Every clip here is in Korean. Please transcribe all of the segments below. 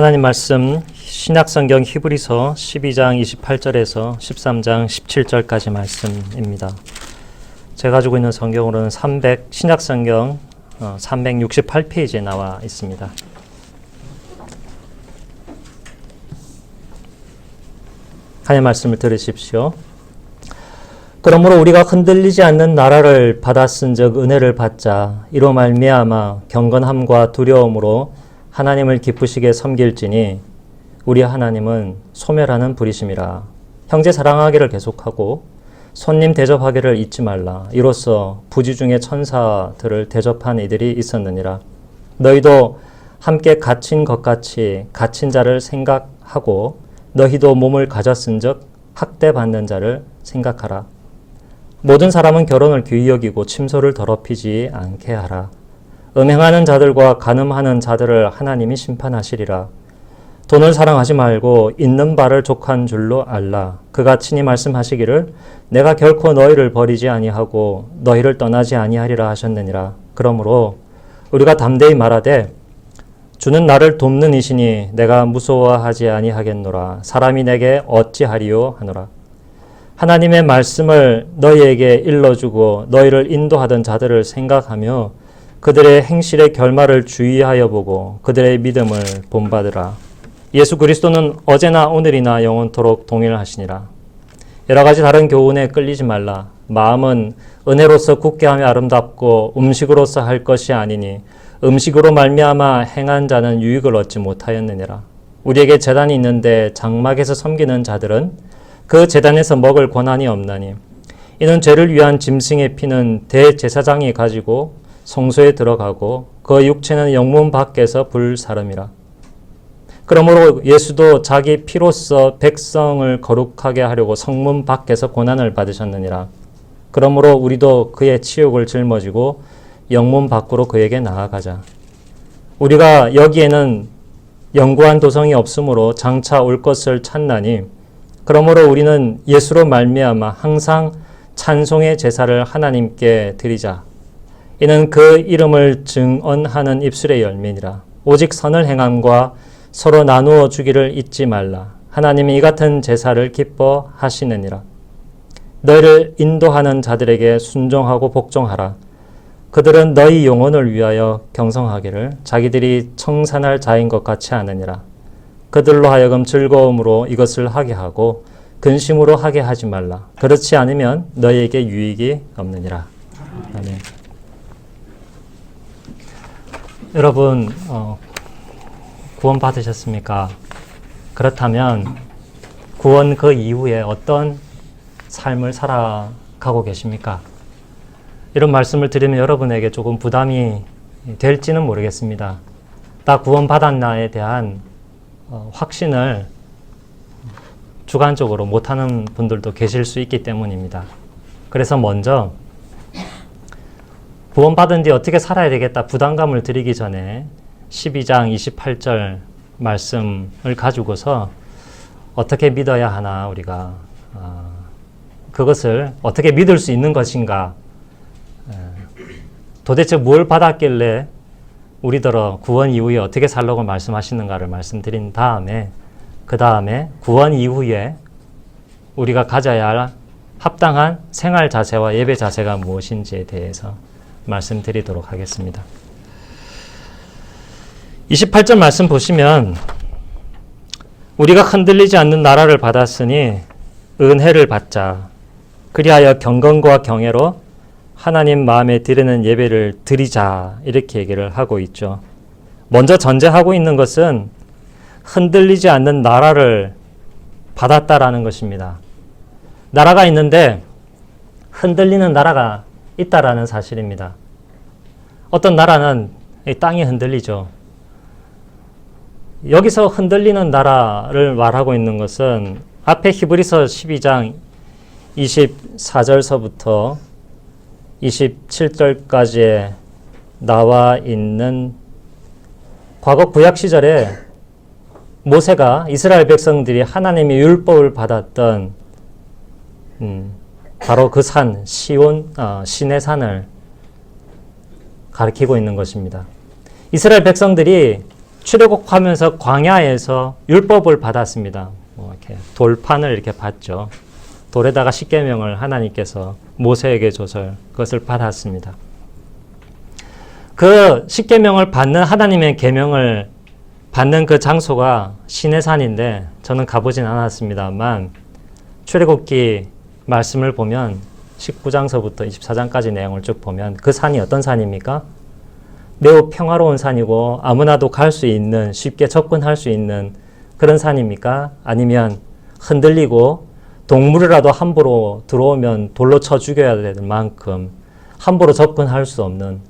하나님 말씀 신약성경 히브리서 12장 28절에서 13장 17절까지 말씀입니다. 제가 가지고 있는 성경으로는 신약성경 368페이지에 나와 있습니다. 하나님 말씀을 들으십시오. 그러므로 우리가 흔들리지 않는 나라를 받았은즉 은혜를 받자. 이로 말미암아 경건함과 두려움으로 하나님을 기쁘시게 섬길지니 우리 하나님은 소멸하는 불이심이라. 형제 사랑하기를 계속하고 손님 대접하기를 잊지 말라. 이로써 부지 중에 천사들을 대접한 이들이 있었느니라. 너희도 함께 갇힌 것 같이 갇힌 자를 생각하고 너희도 몸을 가졌은즉 학대받는 자를 생각하라. 모든 사람은 결혼을 귀히 여기고 침소를 더럽히지 않게 하라. 음행하는 자들과 간음하는 자들을 하나님이 심판하시리라. 돈을 사랑하지 말고 있는 바를 족한 줄로 알라. 그가 친히 말씀하시기를 내가 결코 너희를 버리지 아니하고 너희를 떠나지 아니하리라 하셨느니라. 그러므로 우리가 담대히 말하되 주는 나를 돕는 이시니 내가 무서워하지 아니하겠노라. 사람이 내게 어찌하리요 하노라. 하나님의 말씀을 너희에게 일러주고 너희를 인도하던 자들을 생각하며 그들의 행실의 결말을 주의하여 보고 그들의 믿음을 본받으라. 예수 그리스도는 어제나 오늘이나 영원토록 동일하시니라. 여러 가지 다른 교훈에 끌리지 말라. 마음은 은혜로서 굳게 하며 아름답고 음식으로서 할 것이 아니니 음식으로 말미암아 행한 자는 유익을 얻지 못하였느니라. 우리에게 제단이 있는데 장막에서 섬기는 자들은 그 제단에서 먹을 권한이 없나니 이는 죄를 위한 짐승의 피는 대제사장이 가지고 성소에 들어가고 그 육체는 영문 밖에서 불사름이라. 그러므로 예수도 자기 피로써 백성을 거룩하게 하려고 성문 밖에서 고난을 받으셨느니라. 그러므로 우리도 그의 치욕을 짊어지고 영문 밖으로 그에게 나아가자. 우리가 여기에는 영구한 도성이 없으므로 장차 올 것을 찾나니 그러므로 우리는 예수로 말미암아 항상 찬송의 제사를 하나님께 드리자. 이는 그 이름을 증언하는 입술의 열매니라. 오직 선을 행함과 서로 나누어 주기를 잊지 말라. 하나님이 이 같은 제사를 기뻐하시느니라. 너희를 인도하는 자들에게 순종하고 복종하라. 그들은 너희 영혼을 위하여 경성하기를 자기들이 청산할 자인 것 같이 하느니라. 그들로 하여금 즐거움으로 이것을 하게 하고 근심으로 하게 하지 말라. 그렇지 않으면 너희에게 유익이 없느니라. 아멘. 여러분 구원 받으셨습니까? 그렇다면 구원 그 이후에 어떤 삶을 살아가고 계십니까? 이런 말씀을 드리면 여러분에게 조금 부담이 될지는 모르겠습니다. 나 구원 받았나에 대한 확신을 주관적으로 못하는 분들도 계실 수 있기 때문입니다. 그래서 먼저 구원받은 뒤 어떻게 살아야 되겠다 부담감을 드리기 전에 12장 28절 말씀을 가지고서 어떻게 믿어야 하나 우리가 그것을 어떻게 믿을 수 있는 것인가 도대체 뭘 받았길래 우리더러 구원 이후에 어떻게 살라고 말씀하시는가를 말씀드린 다음에 그 다음에 구원 이후에 우리가 가져야 할 합당한 생활 자세와 예배 자세가 무엇인지에 대해서 말씀드리도록 하겠습니다. 28절 말씀 보시면 우리가 흔들리지 않는 나라를 받았으니 은혜를 받자. 그리하여 경건과 경애로 하나님 마음에 드리는 예배를 드리자. 이렇게 얘기를 하고 있죠. 먼저 전제하고 있는 것은 흔들리지 않는 나라를 받았다라는 것입니다. 나라가 있는데 흔들리는 나라가 있다라는 사실입니다. 어떤 나라는 이 땅이 흔들리죠. 여기서 흔들리는 나라를 말하고 있는 것은 앞에 히브리서 12장 24절서부터 27절까지에 나와 있는 과거 구약 시절에 모세가 이스라엘 백성들이 하나님의 율법을 받았던 바로 그 산 시온 시내산을 가리키고 있는 것입니다. 이스라엘 백성들이 출애굽하면서 광야에서 율법을 받았습니다. 이렇게 돌판을 이렇게 받죠. 돌에다가 십계명을 하나님께서 모세에게 줘서 그것을 받았습니다. 그 십계명을 받는 하나님의 계명을 받는 그 장소가 시내산인데 저는 가보진 않았습니다만 출애굽기 말씀을 보면 19장서부터 24장까지 내용을 쭉 보면 그 산이 어떤 산입니까? 매우 평화로운 산이고 아무나도 갈 수 있는, 쉽게 접근할 수 있는 그런 산입니까? 아니면 흔들리고 동물이라도 함부로 들어오면 돌로 쳐 죽여야 될 만큼 함부로 접근할 수 없는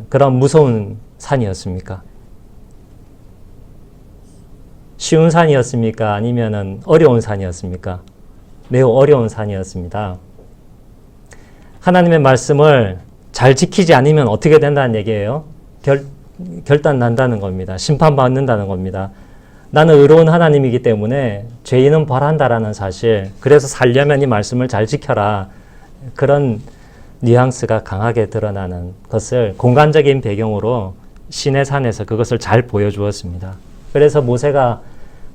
그런 무서운 산이었습니까? 쉬운 산이었습니까? 아니면 어려운 산이었습니까? 매우 어려운 산이었습니다. 하나님의 말씀을 잘 지키지 않으면 어떻게 된다는 얘기예요? 결단 난다는 겁니다. 심판받는다는 겁니다. 나는 의로운 하나님이기 때문에 죄인은 벌한다라는 사실, 그래서 살려면 이 말씀을 잘 지켜라. 그런 뉘앙스가 강하게 드러나는 것을 공간적인 배경으로 시내산에서 그것을 잘 보여주었습니다. 그래서 모세가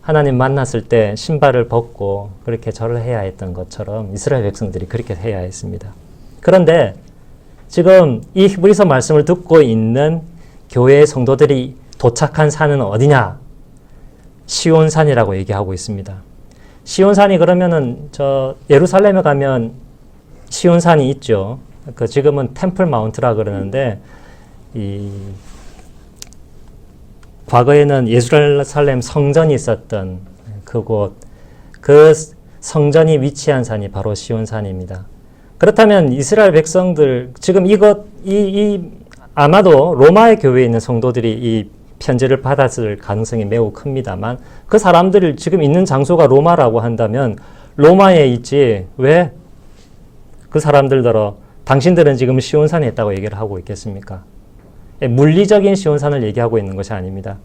하나님 만났을 때 신발을 벗고 그렇게 절을 해야 했던 것처럼 이스라엘 백성들이 그렇게 해야 했습니다. 그런데 지금 이 히브리서 말씀을 듣고 있는 교회의 성도들이 도착한 산은 어디냐? 시온산이라고 얘기하고 있습니다. 시온산이 그러면은 예루살렘에 가면 시온산이 있죠. 지금은 템플 마운트라 그러는데 과거에는 예루살렘 성전이 있었던 그곳, 그 성전이 위치한 산이 바로 시온산입니다. 그렇다면 이스라엘 백성들 지금 아마도 로마의 교회에 있는 성도들이 이 편지를 받았을 가능성이 매우 큽니다만 그 사람들이 지금 있는 장소가 로마라고 한다면 로마에 있지 왜 그 사람들더러 당신들은 지금 시온산에 있다고 얘기를 하고 있겠습니까? 물리적인 시온산을 얘기하고 있는 것이 아닙니다.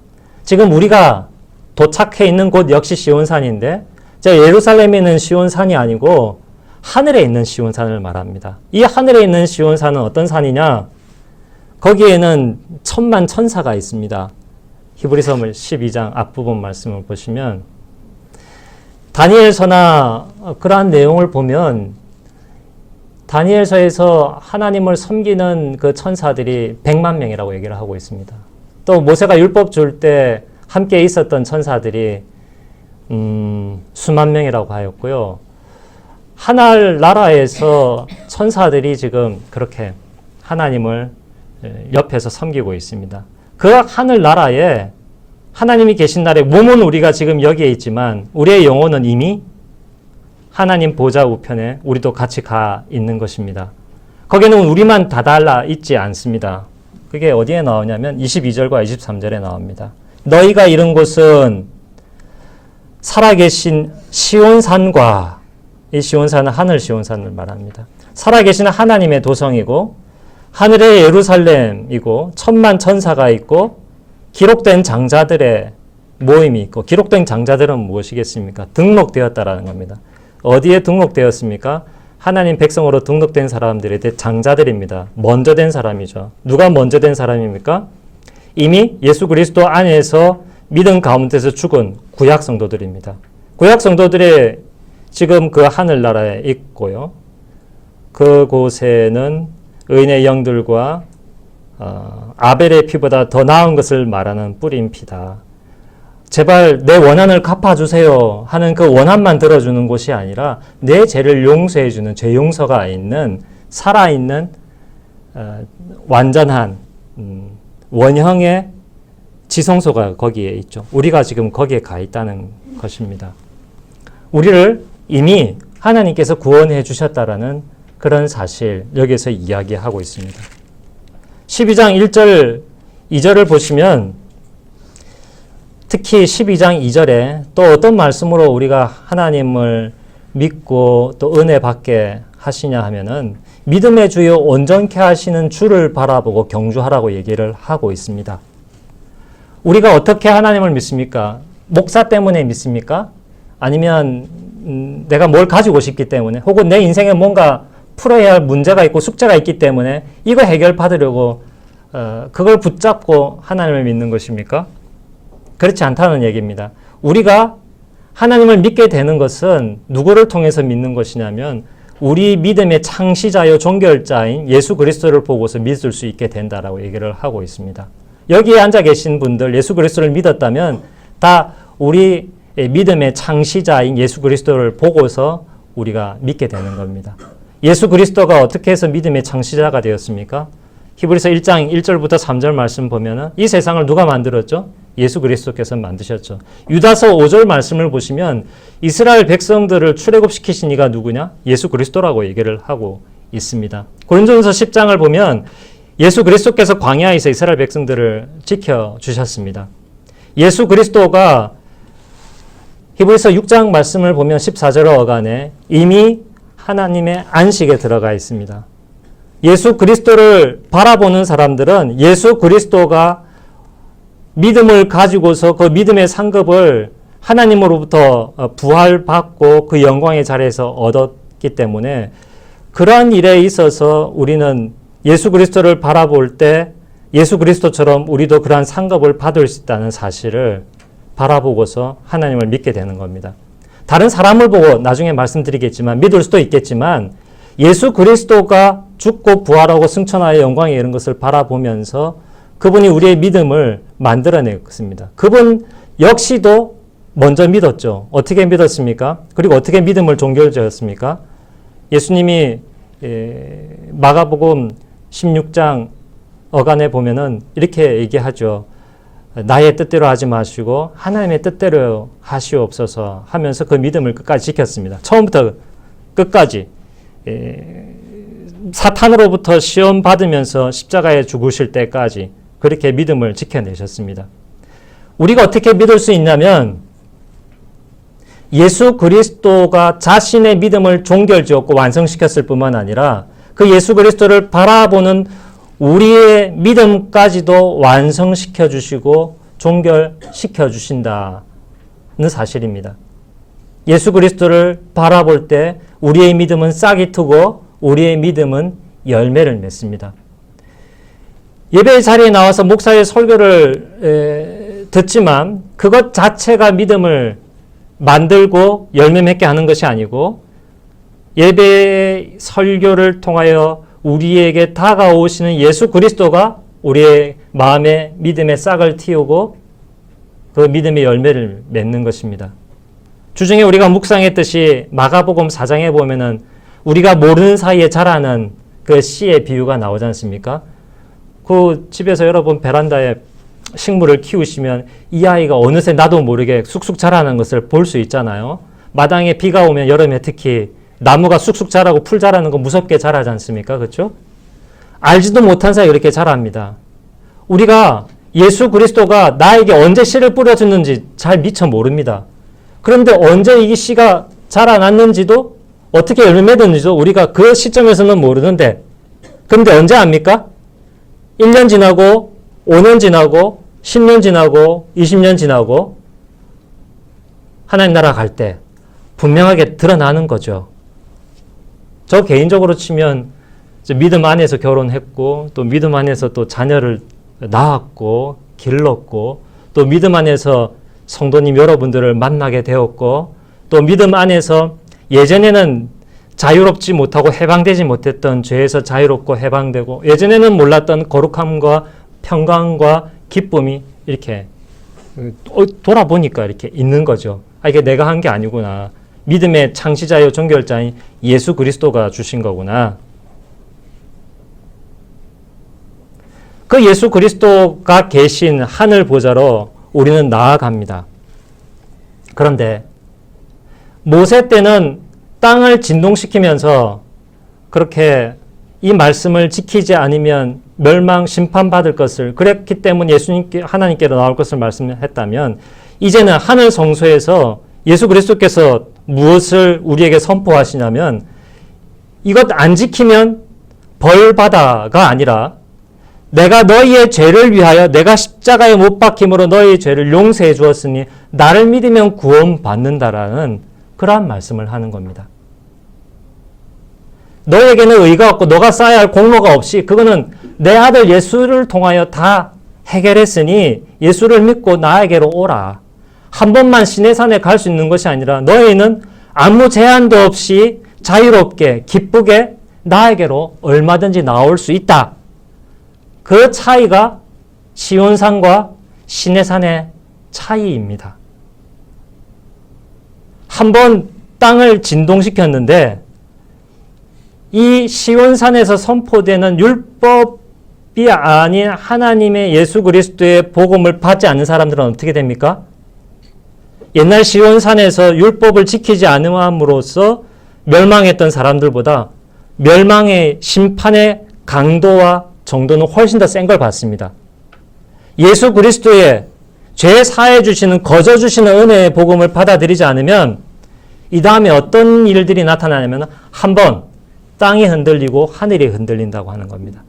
지금 우리가 도착해 있는 곳 역시 시온산인데 예루살렘에 있는 시온산이 아니고 하늘에 있는 시온산을 말합니다. 이 하늘에 있는 시온산은 어떤 산이냐? 거기에는 천만 천사가 있습니다. 히브리서 12장 앞부분 말씀을 보시면 다니엘서나 그러한 내용을 보면 다니엘서에서 하나님을 섬기는 그 천사들이 100만 명이라고 얘기를 하고 있습니다. 또 모세가 율법 줄 때 함께 있었던 천사들이 수만 명이라고 하였고요. 하늘나라에서 천사들이 지금 그렇게 하나님을 옆에서 섬기고 있습니다. 그 하늘나라에 하나님이 계신 날에 몸은 우리가 지금 여기에 있지만 우리의 영혼은 이미 하나님 보좌 우편에 우리도 같이 가 있는 것입니다. 거기는 우리만 다달라 있지 않습니다. 그게 어디에 나오냐면 22절과 23절에 나옵니다. 너희가 이른 곳은 살아계신 시온산과, 이 시온산은 하늘 시온산을 말합니다. 살아계신 하나님의 도성이고 하늘의 예루살렘이고 천만 천사가 있고 기록된 장자들의 모임이 있고, 기록된 장자들은 무엇이겠습니까? 등록되었다라는 겁니다. 어디에 등록되었습니까? 하나님 백성으로 등록된 사람들에 대해 장자들입니다. 먼저 된 사람이죠. 누가 먼저 된 사람입니까? 이미 예수 그리스도 안에서 믿음 가운데서 죽은 구약 성도들입니다. 구약 성도들의 지금 그 하늘나라에 있고요. 그곳에는 의인의 영들과 아벨의 피보다 더 나은 것을 말하는 뿌린 피다. 제발 내 원한을 갚아주세요 하는 그 원한만 들어주는 곳이 아니라 내 죄를 용서해주는 죄 용서가 있는 살아있는 완전한 원형의 지성소가 거기에 있죠. 우리가 지금 거기에 가 있다는 것입니다. 우리를 이미 하나님께서 구원해 주셨다라는 그런 사실 여기서 이야기하고 있습니다. 12장 1절 2절을 보시면 특히 12장 2절에 또 어떤 말씀으로 우리가 하나님을 믿고 또 은혜 받게 하시냐 하면은 믿음의 주요 온전케 하시는 주를 바라보고 경주하라고 얘기를 하고 있습니다. 우리가 어떻게 하나님을 믿습니까? 목사 때문에 믿습니까? 아니면 내가 뭘 가지고 싶기 때문에, 혹은 내 인생에 뭔가 풀어야 할 문제가 있고 숙제가 있기 때문에 이거 해결받으려고 그걸 붙잡고 하나님을 믿는 것입니까? 그렇지 않다는 얘기입니다. 우리가 하나님을 믿게 되는 것은 누구를 통해서 믿는 것이냐면 우리 믿음의 창시자요 종결자인 예수 그리스도를 보고서 믿을 수 있게 된다라고 얘기를 하고 있습니다. 여기에 앉아 계신 분들 예수 그리스도를 믿었다면 다 우리 믿음의 창시자인 예수 그리스도를 보고서 우리가 믿게 되는 겁니다. 예수 그리스도가 어떻게 해서 믿음의 창시자가 되었습니까? 히브리서 1장 1절부터 3절 말씀 보면은 이 세상을 누가 만들었죠? 예수 그리스도께서 만드셨죠. 유다서 5절 말씀을 보시면 이스라엘 백성들을 출애굽시키신 이가 누구냐? 예수 그리스도라고 얘기를 하고 있습니다. 고린도전서 10장을 보면 예수 그리스도께서 광야에서 이스라엘 백성들을 지켜주셨습니다. 예수 그리스도가 히브리서 6장 말씀을 보면 14절 어간에 이미 하나님의 안식에 들어가 있습니다. 예수 그리스도를 바라보는 사람들은 예수 그리스도가 믿음을 가지고서 그 믿음의 상급을 하나님으로부터 부활받고 그 영광의 자리에서 얻었기 때문에 그러한 일에 있어서 우리는 예수 그리스도를 바라볼 때 예수 그리스도처럼 우리도 그러한 상급을 받을 수 있다는 사실을 바라보고서 하나님을 믿게 되는 겁니다. 다른 사람을 보고 나중에 말씀드리겠지만 믿을 수도 있겠지만 예수 그리스도가 죽고 부활하고 승천하여 영광에 이른 것을 바라보면서 그분이 우리의 믿음을 만들어냈습니다. 그분 역시도 먼저 믿었죠. 어떻게 믿었습니까? 그리고 어떻게 믿음을 종결지었습니까? 예수님이 마가복음 16장 어간에 보면은 이렇게 얘기하죠. 나의 뜻대로 하지 마시고 하나님의 뜻대로 하시옵소서 하면서 그 믿음을 끝까지 지켰습니다. 처음부터 끝까지 사탄으로부터 시험 받으면서 십자가에 죽으실 때까지 그렇게 믿음을 지켜내셨습니다. 우리가 어떻게 믿을 수 있냐면 예수 그리스도가 자신의 믿음을 종결지었고 완성시켰을 뿐만 아니라 그 예수 그리스도를 바라보는 우리의 믿음까지도 완성시켜 주시고 종결시켜 주신다는 사실입니다. 예수 그리스도를 바라볼 때 우리의 믿음은 싹이 트고 우리의 믿음은 열매를 맺습니다. 예배 자리에 나와서 목사의 설교를 듣지만 그것 자체가 믿음을 만들고 열매 맺게 하는 것이 아니고 예배의 설교를 통하여 우리에게 다가오시는 예수 그리스도가 우리의 마음에 믿음의 싹을 틔우고 그 믿음의 열매를 맺는 것입니다. 주중에 우리가 묵상했듯이 마가복음 4장에 보면은 우리가 모르는 사이에 자라는 그 씨의 비유가 나오지 않습니까? 그 집에서 여러분 베란다에 식물을 키우시면 이 아이가 어느새 나도 모르게 쑥쑥 자라는 것을 볼 수 있잖아요. 마당에 비가 오면 여름에 특히 나무가 쑥쑥 자라고 풀 자라는 거 무섭게 자라지 않습니까? 그렇죠? 알지도 못한 사이에 이렇게 자랍니다. 우리가 예수 그리스도가 나에게 언제 씨를 뿌려주는지 잘 미처 모릅니다. 그런데 언제 이 씨가 자라났는지도 어떻게 열매 맺었는지도 우리가 그 시점에서는 모르는데 그런데 언제 압니까? 1년 지나고 5년 지나고 10년 지나고 20년 지나고 하나님 나라 갈 때 분명하게 드러나는 거죠. 저 개인적으로 치면 믿음 안에서 결혼했고 또 믿음 안에서 또 자녀를 낳았고 길렀고 또 믿음 안에서 성도님 여러분들을 만나게 되었고 또 믿음 안에서 예전에는 자유롭지 못하고 해방되지 못했던 죄에서 자유롭고 해방되고 예전에는 몰랐던 거룩함과 평강과 기쁨이 이렇게 돌아보니까 이렇게 있는 거죠. 이게 내가 한 게 아니구나. 믿음의 창시자요 종결자인 예수 그리스도가 주신 거구나. 그 예수 그리스도가 계신 하늘 보좌로 우리는 나아갑니다. 그런데 모세 때는 땅을 진동시키면서 그렇게 이 말씀을 지키지 않으면 멸망 심판받을 것을 그랬기 때문에 예수님께 하나님께로 나올 것을 말씀했다면 이제는 하늘 성소에서 예수 그리스도께서 무엇을 우리에게 선포하시냐면 이것 안 지키면 벌받아가 아니라 내가 너희의 죄를 위하여 내가 십자가에 못 박힘으로 너희의 죄를 용서해 주었으니 나를 믿으면 구원받는다라는 그러한 말씀을 하는 겁니다. 너에게는 의가 없고 너가 쌓아야 할 공로가 없이 그거는 내 아들 예수를 통하여 다 해결했으니 예수를 믿고 나에게로 오라. 한 번만 시내산에 갈 수 있는 것이 아니라 너희는 아무 제한도 없이 자유롭게 기쁘게 나에게로 얼마든지 나올 수 있다. 그 차이가 시온산과 시내산의 차이입니다. 한번 땅을 진동시켰는데 이 시온산에서 선포되는 율법이 아닌 하나님의 예수 그리스도의 복음을 받지 않는 사람들은 어떻게 됩니까? 옛날 시온산에서 율법을 지키지 않음으로써 멸망했던 사람들보다 멸망의 심판의 강도와 정도는 훨씬 더 센 걸 받습니다. 예수 그리스도의 죄 사해 주시는 거저 주시는 은혜의 복음을 받아들이지 않으면 이 다음에 어떤 일들이 나타나냐면 한번 땅이 흔들리고 하늘이 흔들린다고 하는 겁니다.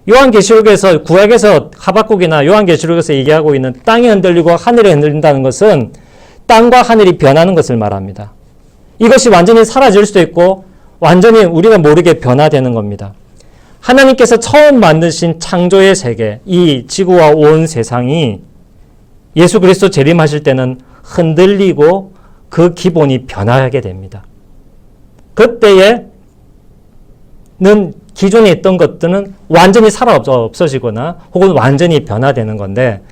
요한계시록에서 구약에서 하박국이나 요한계시록에서 얘기하고 있는 땅이 흔들리고 하늘이 흔들린다는 것은 땅과 하늘이 변하는 것을 말합니다. 이것이 완전히 사라질 수도 있고 완전히 우리가 모르게 변화되는 겁니다. 하나님께서 처음 만드신 창조의 세계, 이 지구와 온 세상이 예수 그리스도 재림하실 때는 흔들리고 그 기본이 변화하게 됩니다. 그때에는 기존에 있던 것들은 완전히 사라 없어지거나 혹은 완전히 변화되는 건데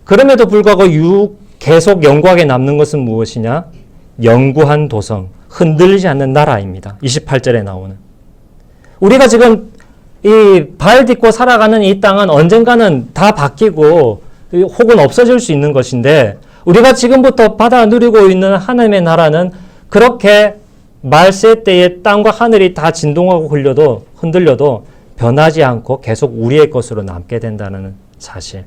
그럼에도 불구하고 계속 영구하게 남는 것은 무엇이냐? 영구한 도성, 흔들리지 않는 나라입니다. 28절에 나오는. 우리가 지금 이 발 딛고 살아가는 이 땅은 언젠가는 다 바뀌고 혹은 없어질 수 있는 것인데 우리가 지금부터 받아 누리고 있는 하나님의 나라는 그렇게 말세 때에 땅과 하늘이 다 진동하고 흔들려도 변하지 않고 계속 우리의 것으로 남게 된다는 사실.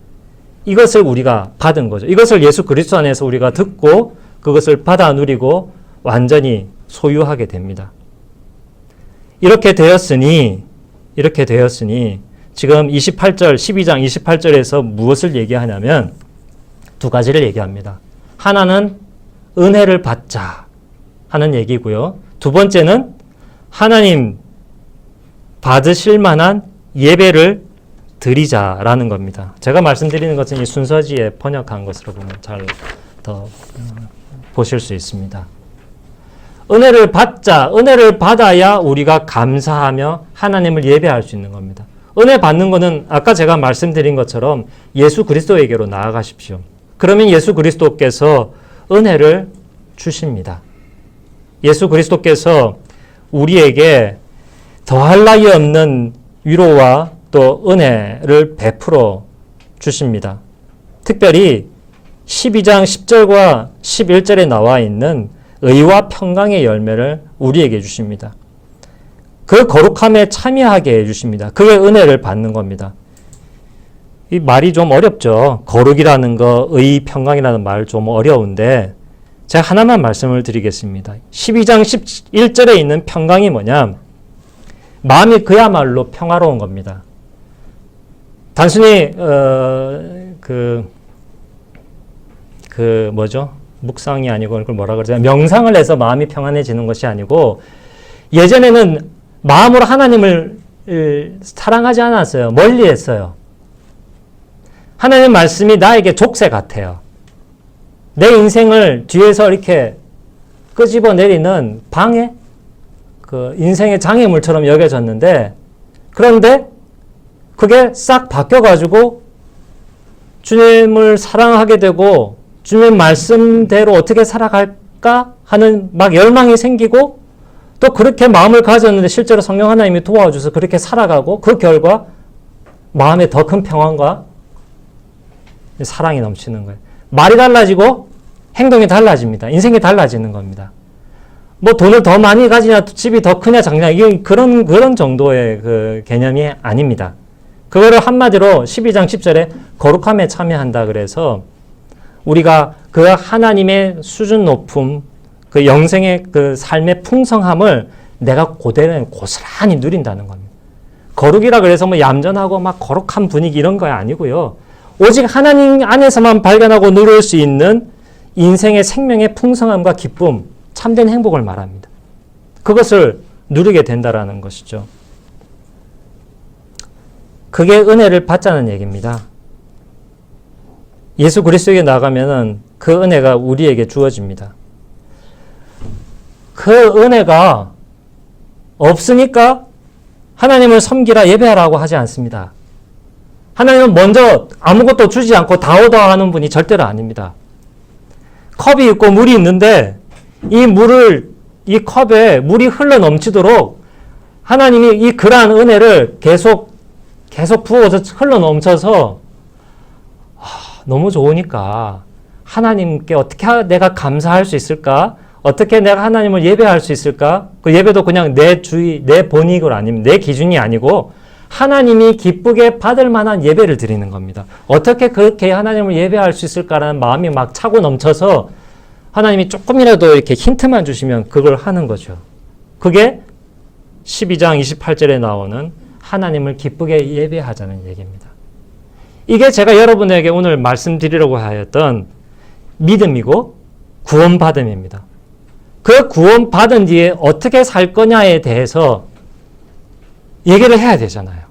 이것을 우리가 받은 거죠. 이것을 예수 그리스도 안에서 우리가 듣고 그것을 받아 누리고 완전히 소유하게 됩니다. 이렇게 되었으니 지금 28절, 12장 28절에서 무엇을 얘기하냐면 두 가지를 얘기합니다. 하나는 은혜를 받자 하는 얘기고요. 두 번째는 하나님 받으실 만한 예배를 드리자라는 겁니다. 제가 말씀드리는 것은 이 순서지에 번역한 것으로 보면 잘 더 보실 수 있습니다. 은혜를 받자, 은혜를 받아야 우리가 감사하며 하나님을 예배할 수 있는 겁니다. 은혜 받는 것은 아까 제가 말씀드린 것처럼 예수 그리스도에게로 나아가십시오. 그러면 예수 그리스도께서 은혜를 주십니다. 예수 그리스도께서 우리에게 더할 나위 없는 위로와 또 은혜를 베풀어 주십니다. 특별히 12장 10절과 11절에 나와 있는 의와 평강의 열매를 우리에게 주십니다. 그 거룩함에 참여하게 해주십니다. 그게 은혜를 받는 겁니다. 이 말이 좀 어렵죠. 거룩이라는 거, 의, 평강이라는 말 좀 어려운데 제가 하나만 말씀을 드리겠습니다. 12장 11절에 있는 평강이 뭐냐? 마음이 그야말로 평화로운 겁니다. 단순히 묵상이 아니고 그걸 뭐라 그러죠? 명상을 해서 마음이 평안해지는 것이 아니고 예전에는 마음으로 하나님을 사랑하지 않았어요. 멀리 했어요. 하나님의 말씀이 나에게 족쇄 같아요. 내 인생을 뒤에서 이렇게 끄집어 내리는 방해? 그 인생의 장애물처럼 여겨졌는데 그런데 그게 싹 바뀌어가지고 주님을 사랑하게 되고 주님 말씀대로 어떻게 살아갈까 하는 막 열망이 생기고 또 그렇게 마음을 가졌는데 실제로 성령 하나님이 도와줘서 그렇게 살아가고 그 결과 마음에 더 큰 평안과 사랑이 넘치는 거예요. 말이 달라지고 행동이 달라집니다. 인생이 달라지는 겁니다. 뭐 돈을 더 많이 가지냐 집이 더 크냐 작냐 이게 그런 정도의 그 개념이 아닙니다. 그거를 한마디로 12장 10절에 거룩함에 참여한다 그래서 우리가 그 하나님의 수준 높음, 그 영생의 그 삶의 풍성함을 내가 그대로 고스란히 누린다는 겁니다. 거룩이라 그래서 뭐 얌전하고 막 거룩한 분위기 이런 거 아니고요. 오직 하나님 안에서만 발견하고 누릴 수 있는 인생의 생명의 풍성함과 기쁨, 참된 행복을 말합니다. 그것을 누리게 된다라는 것이죠. 그게 은혜를 받자는 얘기입니다. 예수 그리스도에게 나가면은 그 은혜가 우리에게 주어집니다. 그 은혜가 없으니까 하나님을 섬기라 예배하라고 하지 않습니다. 하나님은 먼저 아무것도 주지 않고 다오다하는 분이 절대로 아닙니다. 컵이 있고 물이 있는데 이 컵에 물이 흘러 넘치도록 하나님이 이 그러한 은혜를 계속 부어서 흘러 넘쳐서 너무 좋으니까 하나님께 어떻게 내가 감사할 수 있을까? 어떻게 내가 하나님을 예배할 수 있을까? 그 예배도 그냥 내 본익을 아니면 내 기준이 아니고 하나님이 기쁘게 받을 만한 예배를 드리는 겁니다. 어떻게 그렇게 하나님을 예배할 수 있을까라는 마음이 막 차고 넘쳐서 하나님이 조금이라도 이렇게 힌트만 주시면 그걸 하는 거죠. 그게 12장 28절에 나오는 하나님을 기쁘게 예배하자는 얘기입니다. 이게 제가 여러분에게 오늘 말씀드리려고 하였던 믿음이고 구원받음입니다. 그 구원받은 뒤에 어떻게 살 거냐에 대해서 얘기를 해야 되잖아요.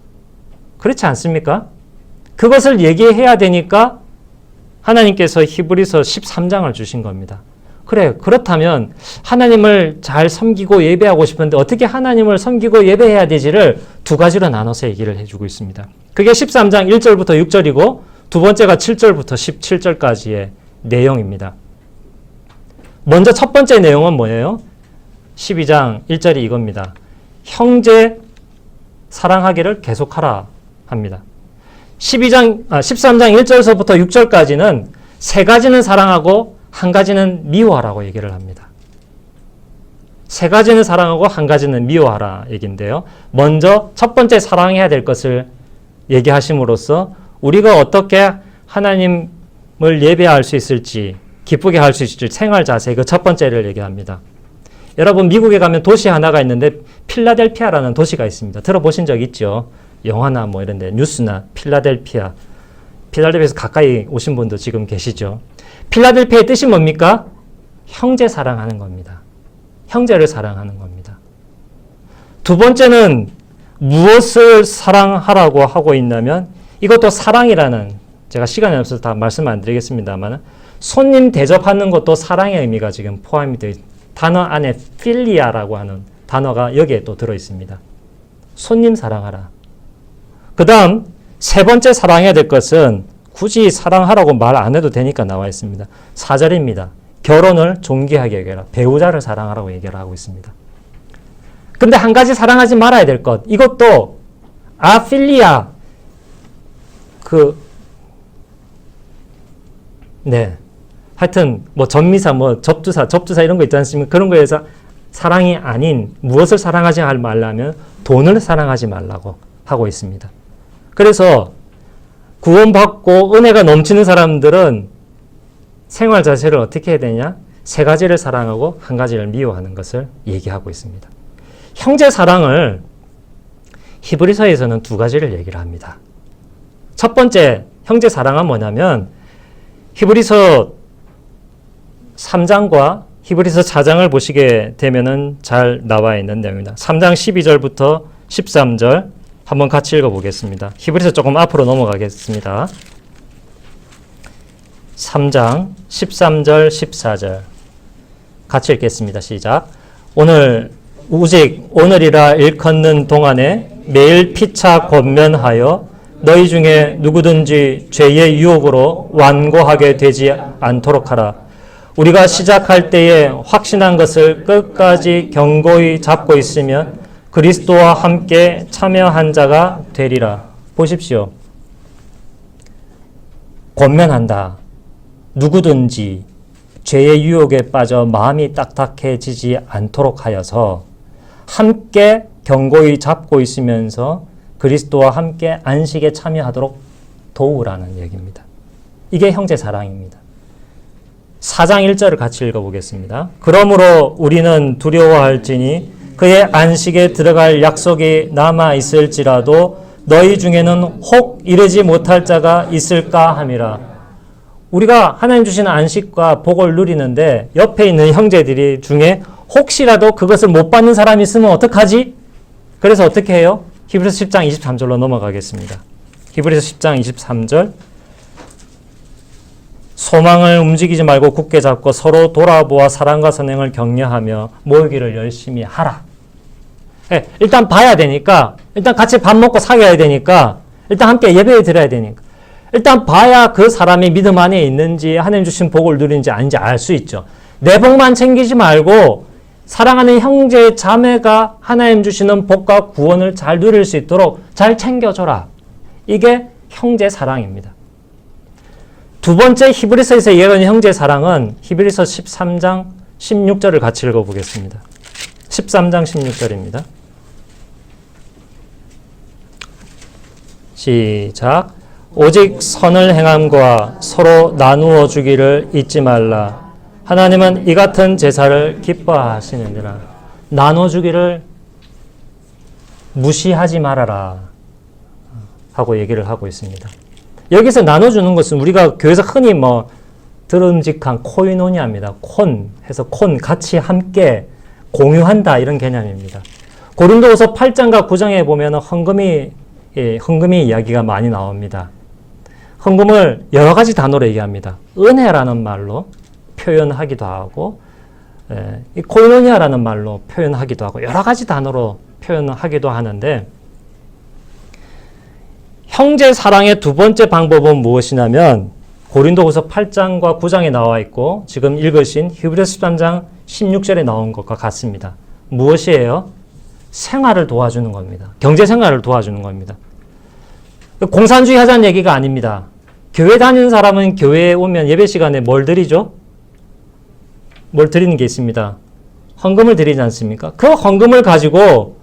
그렇지 않습니까? 그것을 얘기해야 되니까 하나님께서 히브리서 13장을 주신 겁니다. 그래, 그렇다면 하나님을 잘 섬기고 예배하고 싶은데 어떻게 하나님을 섬기고 예배해야 되지를 두 가지로 나눠서 얘기를 해주고 있습니다. 그게 13장 1절부터 6절이고 두 번째가 7절부터 17절까지의 내용입니다. 먼저 첫 번째 내용은 뭐예요? 12장 1절이 이겁니다. 형제 사랑하기를 계속하라 합니다. 13장 1절서부터 6절까지는 세 가지는 사랑하고 한 가지는 미워하라고 얘기를 합니다. 세 가지는 사랑하고 한 가지는 미워하라 얘기인데요. 먼저 첫 번째 사랑해야 될 것을 얘기하심으로써 우리가 어떻게 하나님을 예배할 수 있을지 기쁘게 할 수 있을지 생활 자세 그 첫 번째를 얘기합니다. 여러분 미국에 가면 도시 하나가 있는데 필라델피아라는 도시가 있습니다. 들어보신 적 있죠? 영화나 뭐 이런 데 뉴스나 필라델피아에서 가까이 오신 분도 지금 계시죠? 필라델피아의 뜻이 뭡니까? 형제 사랑하는 겁니다. 형제를 사랑하는 겁니다. 두 번째는 무엇을 사랑하라고 하고 있냐면 이것도 사랑이라는 제가 시간이 없어서 다 말씀 안 드리겠습니다만 손님 대접하는 것도 사랑의 의미가 지금 포함이 되어 있습니다. 단어 안에 필리아라고 하는 단어가 여기에 또 들어있습니다. 손님 사랑하라. 그 다음 세 번째 사랑해야 될 것은 굳이 사랑하라고 말 안 해도 되니까 나와 있습니다. 4절입니다. 결혼을 존귀하게 여겨라. 배우자를 사랑하라고 얘기를 하고 있습니다. 근데 한 가지 사랑하지 말아야 될 것. 이것도 아필리아 하여튼 뭐 전미사 뭐 접두사 이런 거 있지 않습니까? 그런 거에서 사랑이 아닌 무엇을 사랑하지 말라면 돈을 사랑하지 말라고 하고 있습니다. 그래서 구원받고 은혜가 넘치는 사람들은 생활 자세를 어떻게 해야 되냐? 세 가지를 사랑하고 한 가지를 미워하는 것을 얘기하고 있습니다. 형제 사랑을 히브리서에서는 두 가지를 얘기를 합니다. 첫 번째 형제 사랑은 뭐냐면 히브리서 3장과 히브리서 4장을 보시게 되면은 잘 나와 있는 내용입니다. 3장 12절부터 13절 한번 같이 읽어보겠습니다. 히브리서 조금 앞으로 넘어가겠습니다. 3장 13절 14절 같이 읽겠습니다. 시작. 오늘이라 일컫는 동안에 매일 피차 권면하여 너희 중에 누구든지 죄의 유혹으로 완고하게 되지 않도록 하라. 우리가 시작할 때에 확신한 것을 끝까지 견고히 잡고 있으면 그리스도와 함께 참여한 자가 되리라. 보십시오. 권면한다. 누구든지 죄의 유혹에 빠져 마음이 딱딱해지지 않도록 하여서 함께 견고히 잡고 있으면서 그리스도와 함께 안식에 참여하도록 도우라는 얘기입니다. 이게 형제 사랑입니다. 4장 1절을 같이 읽어보겠습니다. 그러므로 우리는 두려워할지니 그의 안식에 들어갈 약속이 남아 있을지라도 너희 중에는 혹 이르지 못할 자가 있을까 함이라. 우리가 하나님 주시는 안식과 복을 누리는데 옆에 있는 형제들이 중에 혹시라도 그것을 못 받는 사람이 있으면 어떡하지? 그래서 어떻게 해요? 히브리서 10장 23절로 넘어가겠습니다. 히브리서 10장 23절 소망을 움직이지 말고 굳게 잡고 서로 돌아보아 사랑과 선행을 격려하며 모이기를 열심히 하라. 네, 일단 봐야 되니까, 일단 같이 밥 먹고 사귀어야 되니까, 일단 함께 예배에 드려야 되니까, 일단 봐야 그 사람이 믿음 안에 있는지 하나님 주신 복을 누리는지 아닌지 알 수 있죠. 내 복만 챙기지 말고 사랑하는 형제 자매가 하나님 주시는 복과 구원을 잘 누릴 수 있도록 잘 챙겨줘라. 이게 형제 사랑입니다. 두 번째 히브리서에서 예언한 형제 사랑은 히브리서 13장 16절을 같이 읽어보겠습니다. 13장 16절입니다. 시작. 오직 선을 행함과 서로 나누어 주기를 잊지 말라. 하나님은 이 같은 제사를 기뻐하시느니라. 나눠주기를 무시하지 말아라 하고 얘기를 하고 있습니다. 여기서 나눠주는 것은 우리가 교회에서 흔히 들음직한 코이노니아입니다. 콘 해서 같이 함께 공유한다 이런 개념입니다. 고린도후서 8장과 9장에 보면 헌금이 이야기가 많이 나옵니다. 헌금을 여러 가지 단어로 얘기합니다. 은혜라는 말로 표현하기도 하고 이 코이노니아라는 말로 표현하기도 하고 여러 가지 단어로 표현하기도 하는데 형제 사랑의 두 번째 방법은 무엇이냐면 고린도후서 8장과 9장에 나와 있고 지금 읽으신 히브리서 13장 16절에 나온 것과 같습니다. 무엇이에요? 생활을 도와주는 겁니다. 경제 생활을 도와주는 겁니다. 공산주의 하자는 얘기가 아닙니다. 교회 다니는 사람은 교회에 오면 예배 시간에 뭘 드리죠? 뭘 드리는 게 있습니다. 헌금을 드리지 않습니까? 그 헌금을 가지고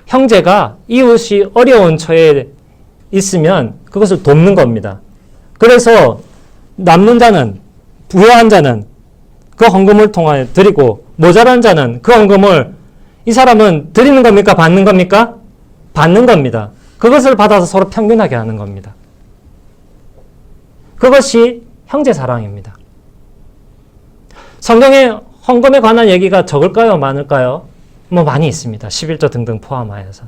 형제가 이웃이 어려운 처에 있으면 그것을 돕는 겁니다. 그래서 남는 자는, 부여한 자는 그 헌금을 통하여 드리고 모자란 자는 그 헌금을 이 사람은 드리는 겁니까? 받는 겁니까? 받는 겁니다. 그것을 받아서 서로 평균하게 하는 겁니다. 그것이 형제 사랑입니다. 성경에 헌금에 관한 얘기가 적을까요? 많을까요? 많이 있습니다. 11조 등등 포함하여서.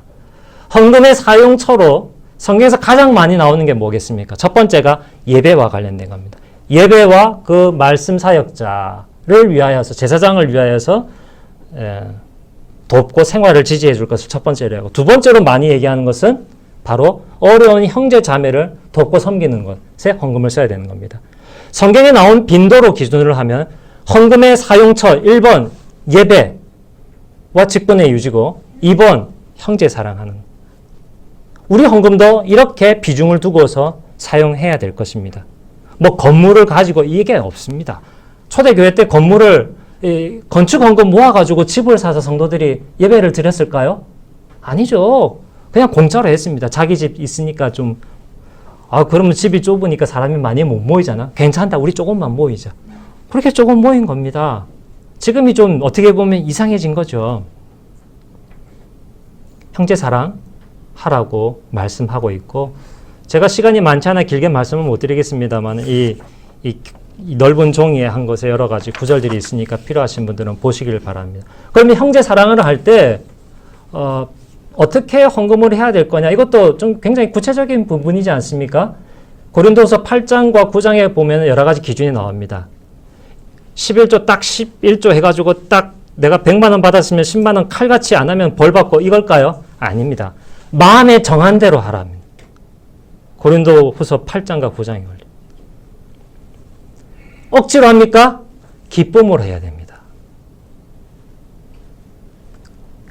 헌금의 사용처로 성경에서 가장 많이 나오는 게 뭐겠습니까? 첫 번째가 예배와 관련된 겁니다. 예배와 그 말씀 사역자를 위하여서, 제사장을 위하여서 돕고 생활을 지지해 줄 것을 첫 번째로 하고, 두 번째로 많이 얘기하는 것은 바로 어려운 형제 자매를 돕고 섬기는 것에 헌금을 써야 되는 겁니다. 성경에 나온 빈도로 기준을 하면 헌금의 사용처 1번 예배와 직분의 유지고 2번 형제 사랑하는. 우리 헌금도 이렇게 비중을 두고서 사용해야 될 것입니다. 건물을 가지고 이게 없습니다. 초대교회 때 건물을 건축 헌금 모아가지고 집을 사서 성도들이 예배를 드렸을까요? 아니죠. 그냥 공짜로 했습니다. 자기 집 있으니까 그러면 집이 좁으니까 사람이 많이 못 모이잖아. 괜찮다. 우리 조금만 모이자. 그렇게 조금 모인 겁니다. 지금이 좀 어떻게 보면 이상해진 거죠. 형제 사랑 하라고 말씀하고 있고, 제가 시간이 많지 않아 길게 말씀을 못 드리겠습니다만 이 넓은 종이에 한 것에 여러 가지 구절들이 있으니까 필요하신 분들은 보시길 바랍니다. 그러면 형제 사랑을 할 때 어떻게 헌금을 해야 될 거냐, 이것도 좀 굉장히 구체적인 부분이지 않습니까? 고린도서 8장과 9장에 보면 여러 가지 기준이 나옵니다. 11조 딱 11조 해가지고 딱 내가 100만 원 받았으면 10만 원 칼같이 안 하면 벌 받고 이걸까요? 아닙니다. 마음에 정한 대로 하랍니다. 고린도후서 8장과 9장에 걸려. 억지로 합니까? 기쁨으로 해야 됩니다.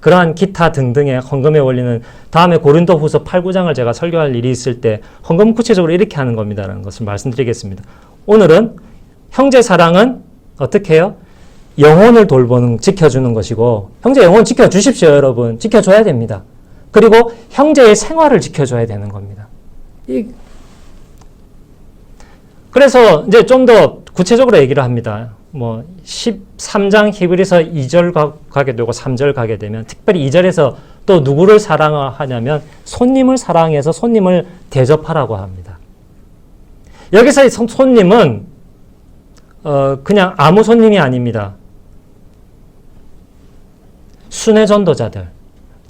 그러한 기타 등등의 헌금의 원리는 다음에 고린도후서 8, 9장을 제가 설교할 일이 있을 때 헌금 구체적으로 이렇게 하는 겁니다라는 것을 말씀드리겠습니다. 오늘은 형제 사랑은 어떻게 해요? 영혼을 돌보는, 지켜주는 것이고, 형제 영혼 지켜주십시오, 여러분. 지켜줘야 됩니다. 그리고 형제의 생활을 지켜줘야 되는 겁니다. 그래서 이제 좀 더 구체적으로 얘기를 합니다. 13장 히브리서 2절 가게 되고 3절 가게 되면 특별히 2절에서 또 누구를 사랑하냐면 손님을 사랑해서 손님을 대접하라고 합니다. 여기서의 손님은 그냥 아무 손님이 아닙니다. 순회 전도자들,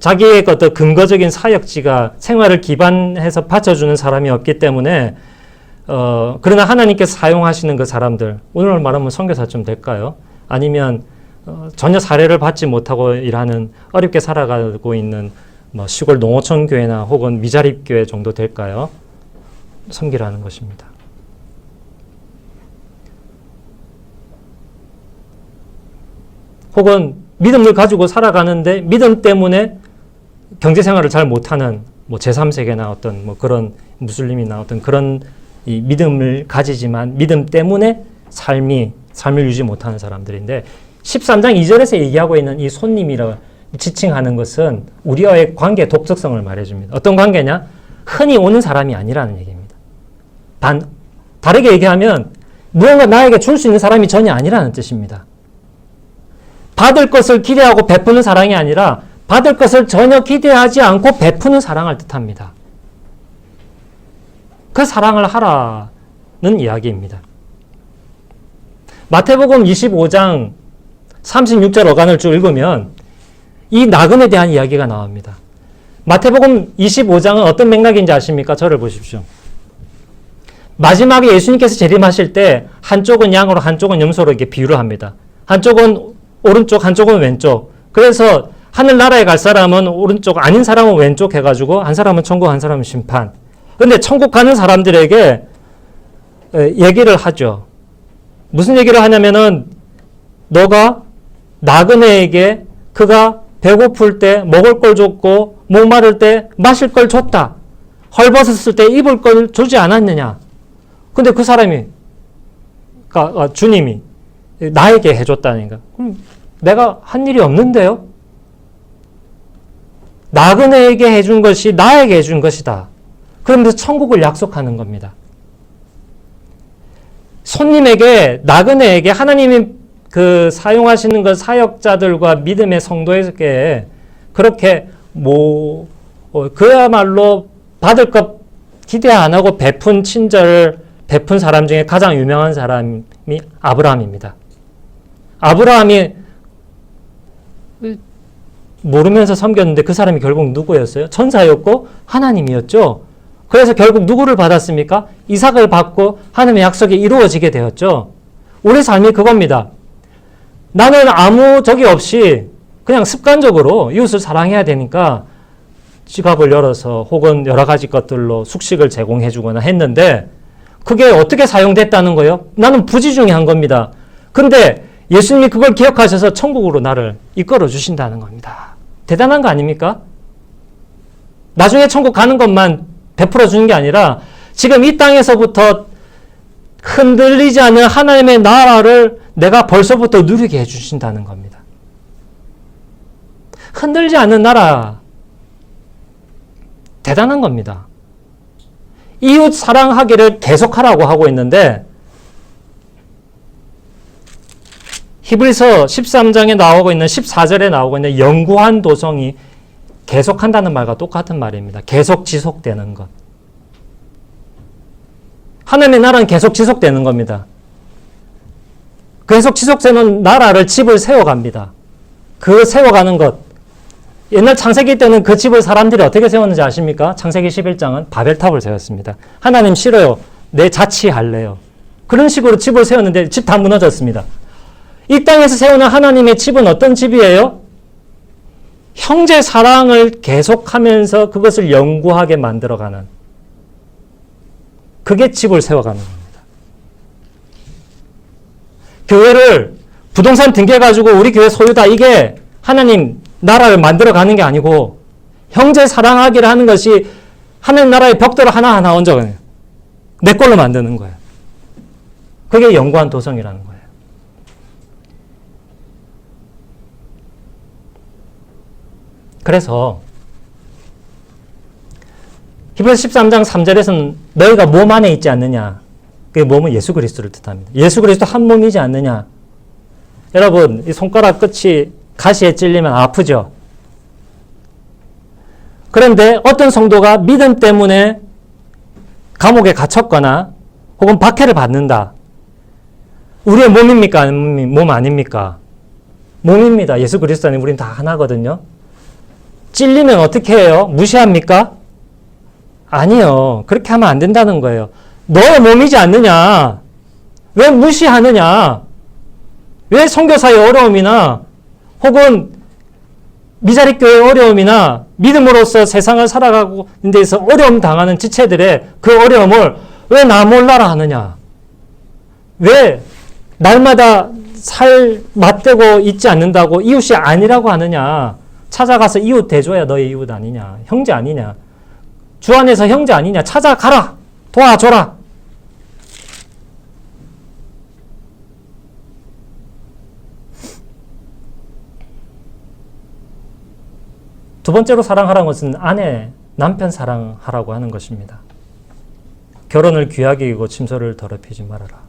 자기의 어떤 근거적인 사역지가 생활을 기반해서 받쳐주는 사람이 없기 때문에 그러나 하나님께서 사용하시는 그 사람들, 오늘 말하면 선교사쯤 될까요? 아니면 전혀 사례를 받지 못하고 일하는 어렵게 살아가고 있는 뭐 시골 농어촌 교회나 혹은 미자립 교회 정도 될까요? 섬기라는 것입니다. 혹은 믿음을 가지고 살아가는데 믿음 때문에 경제생활을 잘 못하는 뭐 제3세계나 어떤 뭐 그런 무슬림이나 어떤 그런 이 믿음을 가지지만 믿음 때문에 삶을 유지 못하는 사람들인데 13장 2절에서 얘기하고 있는 이 손님이라고 지칭하는 것은 우리와의 관계 독특성을 말해줍니다. 어떤 관계냐? 흔히 오는 사람이 아니라는 얘기입니다. 다르게 얘기하면 무언가 나에게 줄 수 있는 사람이 전혀 아니라는 뜻입니다. 받을 것을 기대하고 베푸는 사랑이 아니라 받을 것을 전혀 기대하지 않고 베푸는 사랑을 뜻합니다. 그 사랑을 하라는 이야기입니다. 마태복음 25장 36절 어간을 쭉 읽으면 이 나그네에 대한 이야기가 나옵니다. 마태복음 25장은 어떤 맥락인지 아십니까? 저를 보십시오. 마지막에 예수님께서 재림하실 때 한쪽은 양으로 한쪽은 염소로 이렇게 비유를 합니다. 한쪽은 오른쪽 한쪽은 왼쪽. 그래서 하늘나라에 갈 사람은 오른쪽 아닌 사람은 왼쪽 해가지고 한 사람은 천국 한 사람은 심판. 그런데 천국 가는 사람들에게 얘기를 하죠. 무슨 얘기를 하냐면은 너가 나그네에게 그가 배고플 때 먹을 걸 줬고 목마를 때 마실 걸 줬다. 헐벗었을 때 입을 걸 주지 않았느냐. 근데 그 사람이 주님이 나에게 해줬다니까. 그럼 내가 한 일이 없는데요? 나그네에게 해준 것이 나에게 해준 것이다. 그러면서 천국을 약속하는 겁니다. 손님에게, 나그네에게 하나님이 사용하시는 그 사역자들과 믿음의 성도에게 그렇게 그야말로 받을 것 기대 안 하고 베푼 친절을 베푼 사람 중에 가장 유명한 사람이 아브라함입니다. 아브라함이 모르면서 섬겼는데 그 사람이 결국 누구였어요? 천사였고 하나님이었죠. 그래서 결국 누구를 받았습니까? 이삭을 받고 하나님의 약속이 이루어지게 되었죠. 우리 삶이 그겁니다. 나는 아무 적이 없이 그냥 습관적으로 이웃을 사랑해야 되니까 지갑을 열어서 혹은 여러 가지 것들로 숙식을 제공해 주거나 했는데 그게 어떻게 사용됐다는 거예요? 나는 부지중에 한 겁니다. 근데 예수님이 그걸 기억하셔서 천국으로 나를 이끌어 주신다는 겁니다. 대단한 거 아닙니까? 나중에 천국 가는 것만 베풀어 주는 게 아니라 지금 이 땅에서부터 흔들리지 않는 하나님의 나라를 내가 벌써부터 누리게 해주신다는 겁니다. 흔들지 않는 나라, 대단한 겁니다. 이웃 사랑하기를 계속하라고 하고 있는데 히브리서 13장에 나오고 있는 14절에 나오고 있는 영구한 도성이 계속한다는 말과 똑같은 말입니다. 계속 지속되는 것. 하나님의 나라는 계속 지속되는 겁니다. 계속 지속되는 나라를 집을 세워갑니다. 그 세워가는 것. 옛날 창세기 때는 그 집을 사람들이 어떻게 세웠는지 아십니까? 창세기 11장은 바벨탑을 세웠습니다. 하나님 싫어요. 내 자치할래요. 그런 식으로 집을 세웠는데 집 다 무너졌습니다. 이 땅에서 세우는 하나님의 집은 어떤 집이에요? 형제 사랑을 계속하면서 그것을 영구하게 만들어가는 그게 집을 세워가는 겁니다. 교회를 부동산 등기해가지고 우리 교회 소유다 이게 하나님 나라를 만들어가는 게 아니고 형제 사랑하기를 하는 것이 하나님 나라의 벽돌을 하나하나 얹어가는 내 걸로 만드는 거예요. 그게 영구한 도성이라는 거예요. 그래서 히브리서 13장 3절에서는 너희가 몸 안에 있지 않느냐. 그게 몸은 예수 그리스도를 뜻합니다. 예수 그리스도 한 몸이지 않느냐. 여러분 이 손가락 끝이 가시에 찔리면 아프죠. 그런데 어떤 성도가 믿음 때문에 감옥에 갇혔거나 혹은 박해를 받는다. 우리의 몸입니까? 몸 아닙니까? 몸입니다. 예수 그리스도 안에 우리는 다 하나거든요. 찔리면 어떻게 해요? 무시합니까? 아니요. 그렇게 하면 안 된다는 거예요. 너의 몸이지 않느냐? 왜 무시하느냐? 왜 선교사의 어려움이나 혹은 미자립교회의 어려움이나 믿음으로써 세상을 살아가고 있는 데서 어려움 당하는 지체들의 그 어려움을 왜 나 몰라라 하느냐? 왜 날마다 살 맞대고 있지 않는다고 이웃이 아니라고 하느냐? 찾아가서 이웃 대줘야 너의 이웃 아니냐? 형제 아니냐? 주 안에서 형제 아니냐? 찾아가라! 도와줘라! 두 번째로 사랑하라는 것은 아내, 남편 사랑하라고 하는 것입니다. 결혼을 귀하게 여기고 침소를 더럽히지 말아라.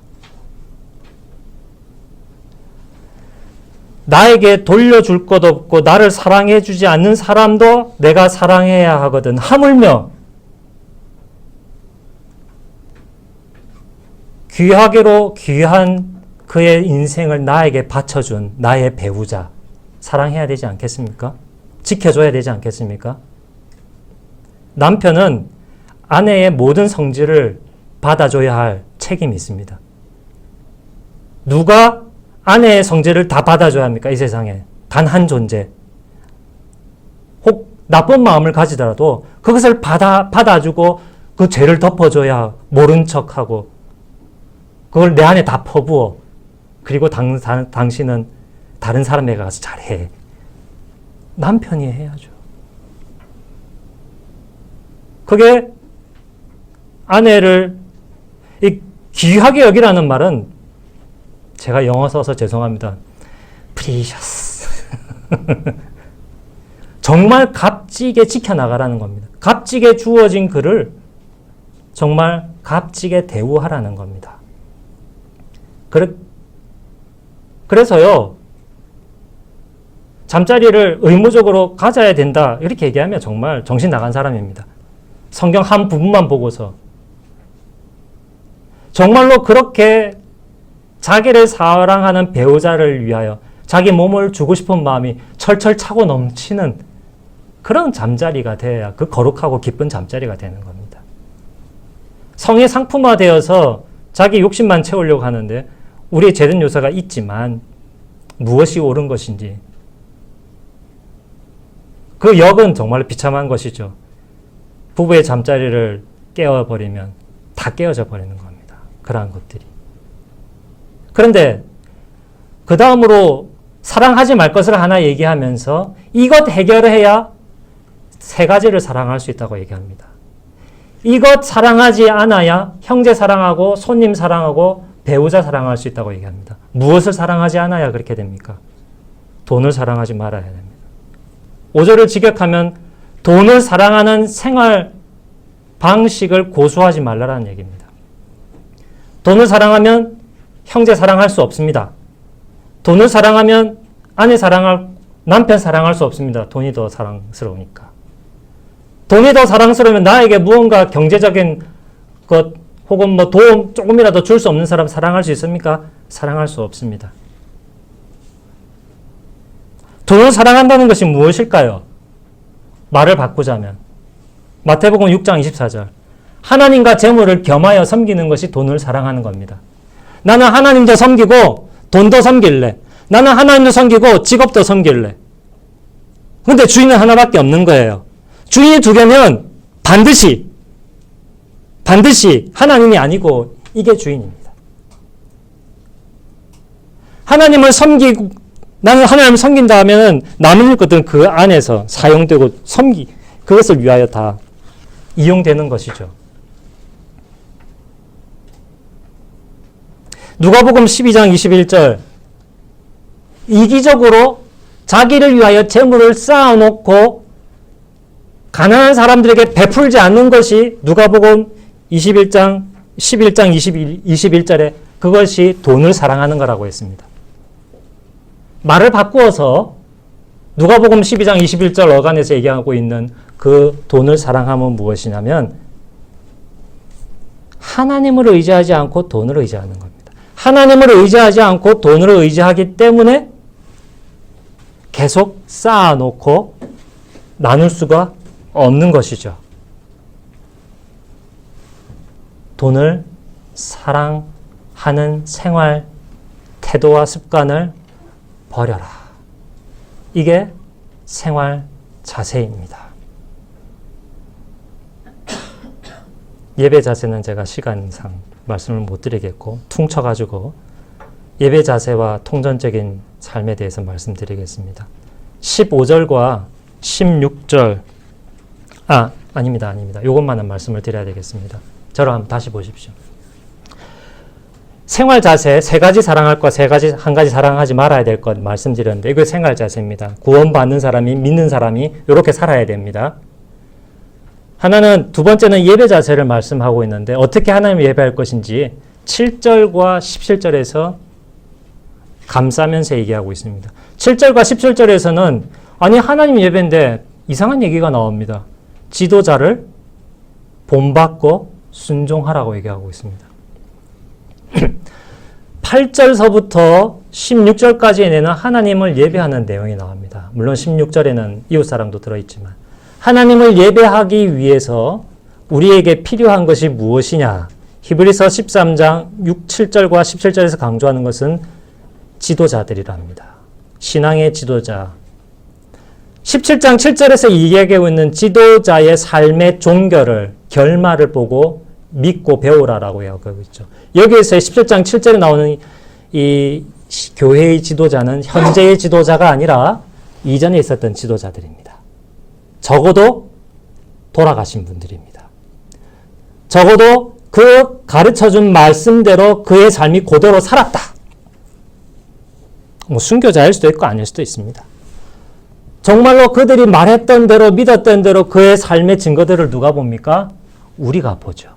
나에게 돌려줄 것 없고 나를 사랑해 주지 않는 사람도 내가 사랑해야 하거든. 하물며 귀하게로 귀한 그의 인생을 나에게 바쳐준 나의 배우자 사랑해야 되지 않겠습니까? 지켜줘야 되지 않겠습니까? 남편은 아내의 모든 성질을 받아줘야 할 책임이 있습니다. 누가 아내의 성질을 다 받아줘야 합니까? 이 세상에. 단 한 존재. 혹 나쁜 마음을 가지더라도 그것을 받아주고 그 죄를 덮어줘야 모른 척하고 그걸 내 안에 다 퍼부어. 그리고 당신은 다른 사람에게 가서 잘해. 남편이 해야죠. 그게 아내를 귀하게 여기라는 말은 제가 영어 써서 죄송합니다. precious. 정말 값지게 지켜나가라는 겁니다. 값지게 주어진 그를 정말 값지게 대우하라는 겁니다. 그래서요. 잠자리를 의무적으로 가져야 된다 이렇게 얘기하면 정말 정신 나간 사람입니다. 성경 한 부분만 보고서 정말로 그렇게 자기를 사랑하는 배우자를 위하여 자기 몸을 주고 싶은 마음이 철철 차고 넘치는 그런 잠자리가 돼야 그 거룩하고 기쁜 잠자리가 되는 겁니다. 성의 상품화되어서 자기 욕심만 채우려고 하는데 우리의 죄된 요소가 있지만 무엇이 옳은 것인지 그 역은 정말 비참한 것이죠. 부부의 잠자리를 깨워버리면 다 깨어져 버리는 겁니다. 그러한 것들이. 그런데 그 다음으로 사랑하지 말 것을 하나 얘기하면서 이것 해결해야 세 가지를 사랑할 수 있다고 얘기합니다. 이것 사랑하지 않아야 형제 사랑하고 손님 사랑하고 배우자 사랑할 수 있다고 얘기합니다. 무엇을 사랑하지 않아야 그렇게 됩니까? 돈을 사랑하지 말아야 됩니다. 5절을 직역하면 돈을 사랑하는 생활 방식을 고수하지 말라는 얘기입니다. 돈을 사랑하면 형제 사랑할 수 없습니다. 돈을 사랑하면 아내 사랑할, 남편 사랑할 수 없습니다. 돈이 더 사랑스러우니까. 돈이 더 사랑스러우면 나에게 무언가 경제적인 것 혹은 뭐 도움 조금이라도 줄 수 없는 사람 사랑할 수 있습니까? 사랑할 수 없습니다. 돈을 사랑한다는 것이 무엇일까요? 말을 바꾸자면 마태복음 6장 24절 하나님과 재물을 겸하여 섬기는 것이 돈을 사랑하는 겁니다. 나는 하나님도 섬기고 돈도 섬길래. 나는 하나님도 섬기고 직업도 섬길래. 근데 주인은 하나밖에 없는 거예요. 주인이 두 개면 반드시 하나님이 아니고 이게 주인입니다. 하나님을 섬기고 나는 하나님을 섬긴다 하면 남은 것들은 그 안에서 사용되고 그것을 위하여 다 이용되는 것이죠. 누가복음 12장 21절 이기적으로 자기를 위하여 재물을 쌓아놓고 가난한 사람들에게 베풀지 않는 것이 누가복음 11장 21절에 그것이 돈을 사랑하는 거라고 했습니다. 말을 바꾸어서 누가복음 12장 21절 어간에서 얘기하고 있는 그 돈을 사랑함은 무엇이냐면 하나님을 의지하지 않고 돈을 의지하는 겁니다. 하나님을 의지하지 않고 돈을 의지하기 때문에 계속 쌓아놓고 나눌 수가 없는 것이죠. 돈을 사랑하는 생활 태도와 습관을 버려라. 이게 생활 자세입니다. 예배 자세는 제가 시간상 말씀을 못 드리겠고 퉁쳐가지고 예배 자세와 통전적인 삶에 대해서 말씀드리겠습니다. 15절과 16절 아닙니다. 이것만은 말씀을 드려야 되겠습니다. 저를 한번 다시 보십시오. 생활 자세 세 가지 사랑할 것, 한 가지 사랑하지 말아야 될 것 말씀드렸는데 이거 생활 자세입니다. 구원받는 사람이, 믿는 사람이 이렇게 살아야 됩니다. 하나는, 두 번째는 예배 자세를 말씀하고 있는데 어떻게 하나님을 예배할 것인지 7절과 17절에서 감싸면서 얘기하고 있습니다. 7절과 17절에서는 아니 하나님 예배인데 이상한 얘기가 나옵니다. 지도자를 본받고 순종하라고 얘기하고 있습니다. 8절서부터 16절까지에는 하나님을 예배하는 내용이 나옵니다. 물론 16절에는 이웃사랑도 들어있지만 하나님을 예배하기 위해서 우리에게 필요한 것이 무엇이냐? 히브리서 13장 6, 7절과 17절에서 강조하는 것은 지도자들이랍니다. 신앙의 지도자. 17장 7절에서 이야기하고 있는 지도자의 삶의 종결을, 결말을 보고 믿고 배우라라고 이야기하고 있죠. 여기에서 17장 7절에 나오는 이 교회의 지도자는 현재의 지도자가 아니라 이전에 있었던 지도자들입니다. 적어도 돌아가신 분들입니다. 적어도 그 가르쳐준 말씀대로 그의 삶이 그대로 살았다. 순교자일 수도 있고 아닐 수도 있습니다. 정말로 그들이 말했던 대로 믿었던 대로 그의 삶의 증거들을 누가 봅니까? 우리가 보죠.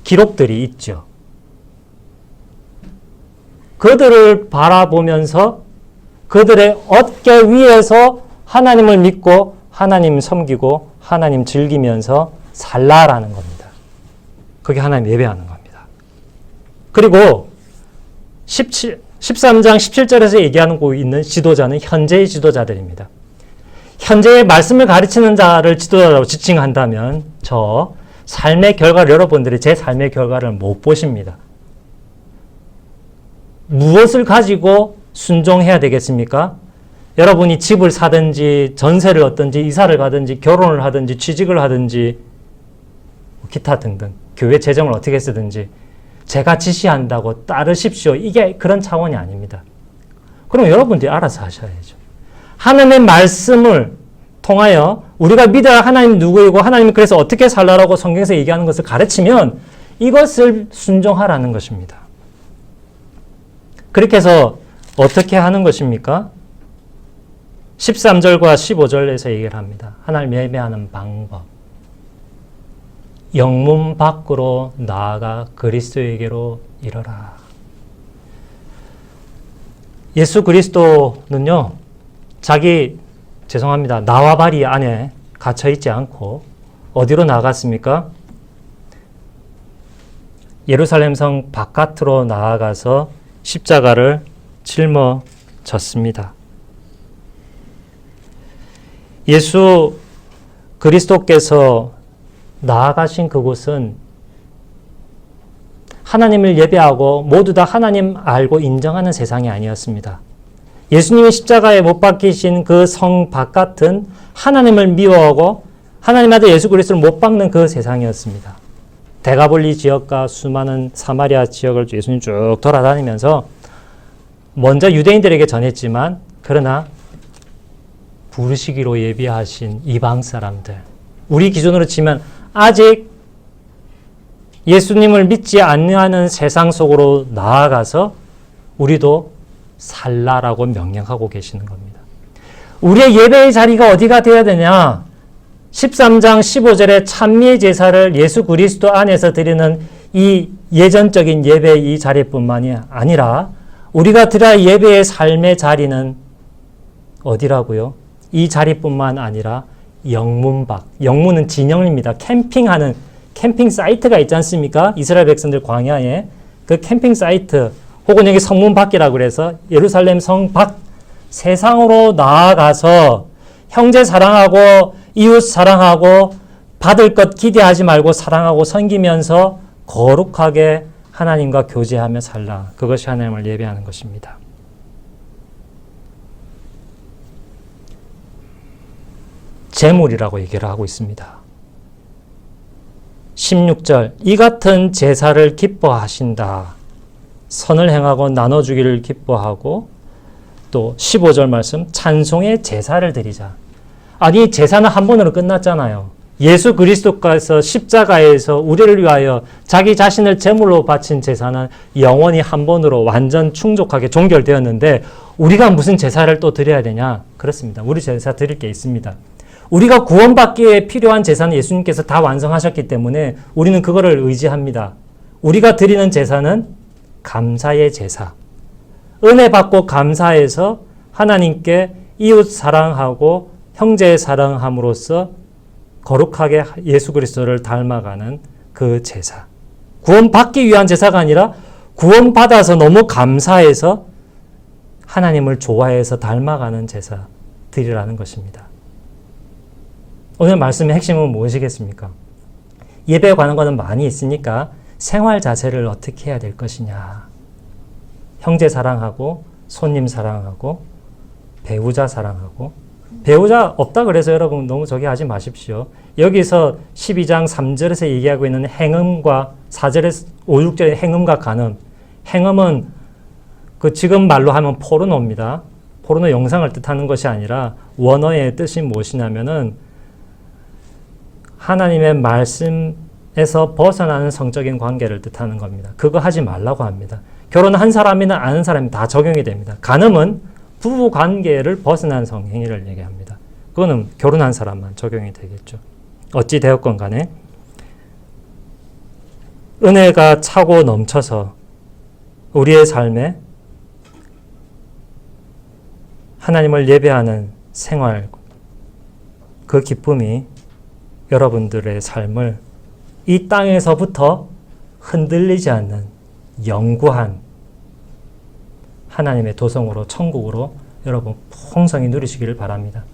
기록들이 있죠. 그들을 바라보면서 그들의 어깨 위에서 하나님을 믿고 하나님 섬기고 하나님 즐기면서 살라라는 겁니다. 그게 하나님 예배하는 겁니다. 그리고 13장 17절에서 얘기하고 있는 지도자는 현재의 지도자들입니다. 현재의 말씀을 가르치는 자를 지도자라고 지칭한다면 저 삶의 결과를, 여러분들이 제 삶의 결과를 못 보십니다. 무엇을 가지고 순종해야 되겠습니까? 여러분이 집을 사든지 전세를 얻든지 이사를 가든지 결혼을 하든지 취직을 하든지 기타 등등 교회 재정을 어떻게 쓰든지 제가 지시한다고 따르십시오. 이게 그런 차원이 아닙니다. 그럼 여러분들이 알아서 하셔야죠. 하나님의 말씀을 통하여 우리가 믿어야 할 하나님 누구이고 하나님이 그래서 어떻게 살라라고 성경에서 얘기하는 것을 가르치면 이것을 순종하라는 것입니다. 그렇게 해서 어떻게 하는 것입니까? 13절과 15절에서 얘기를 합니다. 하나님 예배하는 방법. 영문 밖으로 나아가 그리스도에게로 이르라. 예수 그리스도는요, 죄송합니다. 나와바리 안에 갇혀있지 않고 어디로 나갔습니까? 예루살렘 성 바깥으로 나아가서 십자가를 짊어졌습니다. 예수 그리스도께서 나아가신 그곳은 하나님을 예배하고 모두 다 하나님 알고 인정하는 세상이 아니었습니다. 예수님이 십자가에 못 박히신 그 성 바깥은 하나님을 미워하고 하나님 아들 예수 그리스도를 못 박는 그 세상이었습니다. 데가볼리 지역과 수많은 사마리아 지역을 예수님 쭉 돌아다니면서 먼저 유대인들에게 전했지만 그러나 부르시기로 예비하신 이방 사람들, 우리 기준으로 치면 아직 예수님을 믿지 않는 세상 속으로 나아가서 우리도 살라라고 명령하고 계시는 겁니다. 우리의 예배의 자리가 어디가 되어야 되냐? 13장 15절에 찬미의 제사를 예수 그리스도 안에서 드리는 이 예전적인 예배의 이 자리뿐만이 아니라 우리가 드려야 예배의 삶의 자리는 어디라고요? 이 자리뿐만 아니라 영문 밖. 영문은 진영입니다. 캠핑하는 캠핑 사이트가 있지 않습니까? 이스라엘 백성들 광야에 그 캠핑 사이트 혹은 여기 성문 밖이라고 그래서 예루살렘 성 밖 세상으로 나아가서 형제 사랑하고 이웃 사랑하고 받을 것 기대하지 말고 사랑하고 섬기면서 거룩하게 하나님과 교제하며 살라. 그것이 하나님을 예배하는 것입니다. 제물이라고 얘기를 하고 있습니다. 16절 이 같은 제사를 기뻐하신다. 선을 행하고 나눠주기를 기뻐하고 또 15절 말씀 찬송의 제사를 드리자. 아니 제사는 한 번으로 끝났잖아요. 예수 그리스도께서 십자가에서 우리를 위하여 자기 자신을 제물로 바친 제사는 영원히 한 번으로 완전 충족하게 종결되었는데 우리가 무슨 제사를 또 드려야 되냐? 그렇습니다. 우리 제사 드릴 게 있습니다. 우리가 구원받기에 필요한 제사는 예수님께서 다 완성하셨기 때문에 우리는 그거를 의지합니다. 우리가 드리는 제사는 감사의 제사. 은혜 받고 감사해서 하나님께 이웃 사랑하고 형제 사랑함으로써 거룩하게 예수 그리스도를 닮아가는 그 제사. 구원받기 위한 제사가 아니라 구원받아서 너무 감사해서 하나님을 좋아해서 닮아가는 제사 드리라는 것입니다. 오늘 말씀의 핵심은 무엇이겠습니까? 예배에 관한 것은 많이 있으니까 생활 자세를 어떻게 해야 될 것이냐. 형제 사랑하고 손님 사랑하고 배우자 사랑하고 배우자 없다 그래서 여러분 너무 저기 하지 마십시오. 여기서 12장 3절에서 얘기하고 있는 행음과 4절에서 5, 6절의 행음과 간음. 행음은 그 지금 말로 하면 포르노입니다. 포르노 영상을 뜻하는 것이 아니라 원어의 뜻이 무엇이냐면은 하나님의 말씀에서 벗어나는 성적인 관계를 뜻하는 겁니다. 그거 하지 말라고 합니다. 결혼한 사람이나 아는 사람이 다 적용이 됩니다. 간음은 부부 관계를 벗어난 성행위를 얘기합니다. 그거는 결혼한 사람만 적용이 되겠죠. 어찌 되었건 간에 은혜가 차고 넘쳐서 우리의 삶에 하나님을 예배하는 생활, 그 기쁨이 여러분들의 삶을 이 땅에서부터 흔들리지 않는 영구한 하나님의 도성으로 천국으로 여러분 풍성히 누리시기를 바랍니다.